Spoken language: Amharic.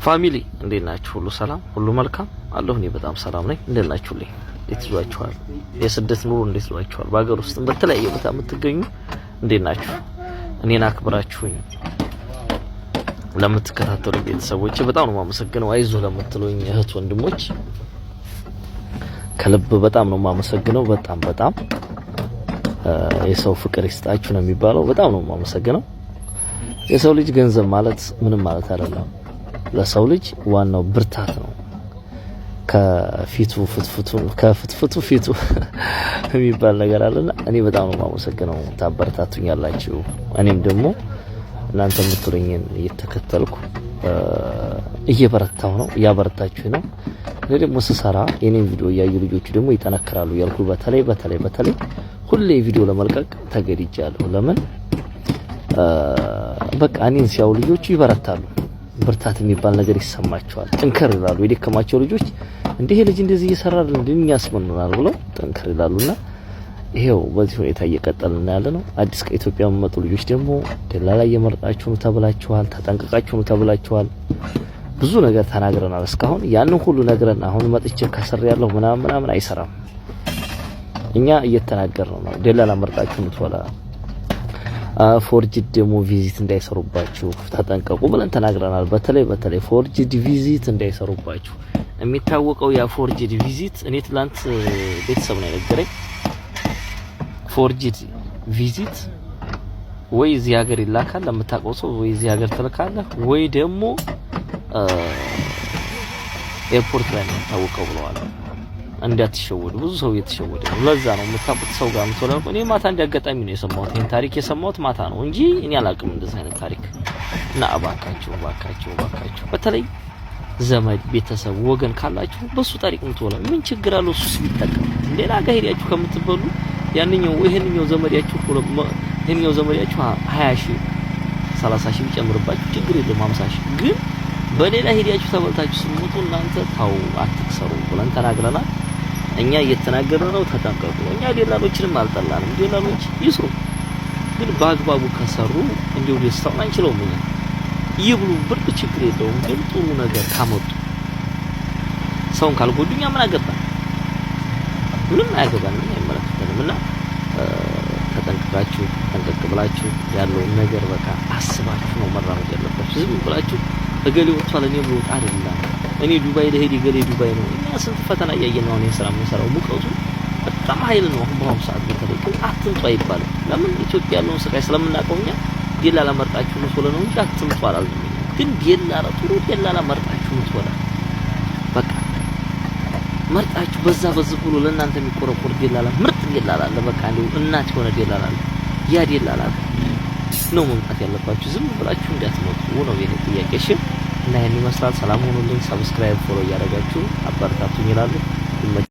ፋሚሊ እንዴት ናችሁ? ሁሉ ሰላም፣ ሁሉ መልካም አለሁ። እኔ በጣም ሰላም ነኝ። እንዴት ናችሁልኝ? እንዴት ይዟችኋል? የስደት ኑሮ እንዴት ይዟችኋል? በአገር ውስጥም በተለያየ ቦታ የምትገኙ እንዴት ናችሁ? እኔን አክብራችሁኝ ለምትከታተሉ ቤተሰቦች በጣም ነው የማመሰግነው። አይዞህ ለምትሉኝ እህት ወንድሞች ከልብ በጣም ነው የማመሰግነው። በጣም የሰው ፍቅር ይስጣችሁ ነው የሚባለው። በጣም ነው የማመሰግነው። የሰው ልጅ ገንዘብ ማለት ምንም ማለት አይደለም። ለሰው ልጅ ዋናው ብርታት ነው። ከፍትፍቱ ፊቱ የሚባል ነገር አለና እኔ በጣም ነው የማመሰግነው። ታበረታቱኛላችሁ። እኔም ደግሞ እናንተ የምትሉኝን እየተከተልኩ እየበረታሁ ነው፣ እያበረታችሁ ነው። እኔ ደግሞ ስሰራ የኔን ቪዲዮ ያዩ ልጆቹ ደግሞ ይጠነክራሉ ያልኩ በተለይ ሁሌ ቪዲዮ ለመልቀቅ ተገድጃለሁ። ለምን በቃ እኔን ሲያዩ ልጆቹ ይበረታሉ። ብርታት የሚባል ነገር ይሰማቸዋል። ጥንከር ይላሉ። የደከማቸው ልጆች እንዲህ ልጅ እንደዚህ እየሰራል እንደኛ ያስመኑናል ብለው ጥንከር ይላሉና ይሄው በዚህ ሁኔታ እየቀጠልን ያለነው። አዲስ ከኢትዮጵያ የሚመጡ ልጆች ደግሞ ደላላ እየመረጣችሁ ነው ተብላችኋል፣ ተጠንቀቃችሁ ነው ተብላችኋል። ብዙ ነገር ተናግረናል እስካሁን። ያን ሁሉ ነግረን አሁን መጥቼ ከስር ያለው ምናምን አይሰራም። እኛ እየተናገርን ነው። ደላላ መርጣችሁ ነው ተወላ ፎርጅድ ደግሞ ቪዚት እንዳይሰሩባችሁ ተጠንቀቁ ብለን ተናግረናል። በተለይ ፎርጅድ ቪዚት እንዳይሰሩባችሁ። የሚታወቀው ያ ፎርጅድ ቪዚት እኔ ትላንት ቤተሰብ ነው የነገረኝ። ፎርጅድ ቪዚት ወይ እዚህ ሀገር ይላካል ለምታውቀው ሰው፣ ወይ እዚህ ሀገር ትልካለህ፣ ወይ ደግሞ ኤርፖርት ላይ ነው ታውቀው ብለዋል። እንዳትሸወዱ። ብዙ ሰው እየተሸወደ ነው። ለዛ ነው የምታውቁት ሰው ጋር ምትወለው። እኔ ማታ እንዲያጋጣሚ ነው የሰማሁት። ይሄን ታሪክ የሰማሁት ማታ ነው እንጂ እኔ አላውቅም እንደዚህ አይነት ታሪክ። እና እባካችሁ በተለይ ዘመድ፣ ቤተሰብ፣ ወገን ካላችሁ በሱ ታሪክ ምትወለው ምን ችግር አለው? እሱስ ቢጠቀም ሌላ ጋር ሄዳችሁ ከምትበሉ ይሄንኛው ዘመዳችሁ 20 ሺህ 30 ሺህ ቢጨምርባችሁ ችግር የለም 50 ሺህ። ግን በሌላ ሄዳችሁ ተበልታችሁ ስሞቱ እናንተ ታው አትክሰሩ ብለን ተናግረናል። እኛ እየተናገርን ነው። ተጠንቀቁ። እኛ ደላሎችንም አልጠላንም። ደላሎች ይስሩ፣ ግን በአግባቡ ከሰሩ እንዲሁ ደስታውን አንችለውም። እኛ ይብሉ ብርቅ ችግር የለውም። ግን ጥሩ ነገር ካመጡ ሰውን ካልጎዱኛ ምን አገባን? ምንም አያገባንም፣ አይመለከተንም። እና ተጠንቀቃችሁ ጠንቀቅ ብላችሁ ያለውን ነገር በቃ አስባችሁ ነው መራመድ ያለባችሁ። ዝም ብላችሁ እገሌ ወጥቷል እኔ ብሎ አይደለም። እኔ ዱባይ ለሄድ እገሌ ዱባይ ነው። እኛ ስንት ፈተና እያየን ነው። እኔ ስራ የምንሰራው ሙቀቱ በጣም ኃይል ነው። በአሁኑ ሰዓት በተለይ ግን አትምጡ አይባልም። ለምን ኢትዮጵያ ያለውን ስቃይ ስለምናውቀው እኛ ደላላ መርጣችሁ ነው ሶለ ነው እንጂ አትምጡ አላልንም። ግን ደላላ ጥሩ ደላላ መርጣችሁ ነው ሶለ በቃ መርጣችሁ በዛ ብሎ ለእናንተ የሚቆረቆር ደላላ ምርጥ ደላላ አለ። በቃ እንደው እናት የሆነ ደላላ አለ። ያ ደላላ ነው መምጣት ያለባችሁ። ዝም ብላችሁ እንዳትመጡ ነው የኔ ጥያቄ። እሺ፣ እና ይሄን ይመስላል። ሰላም ሆኖልኝ። ሰብስክራይብ ፎሎ እያደረጋችሁ አበረታቱኝ ይላሉ።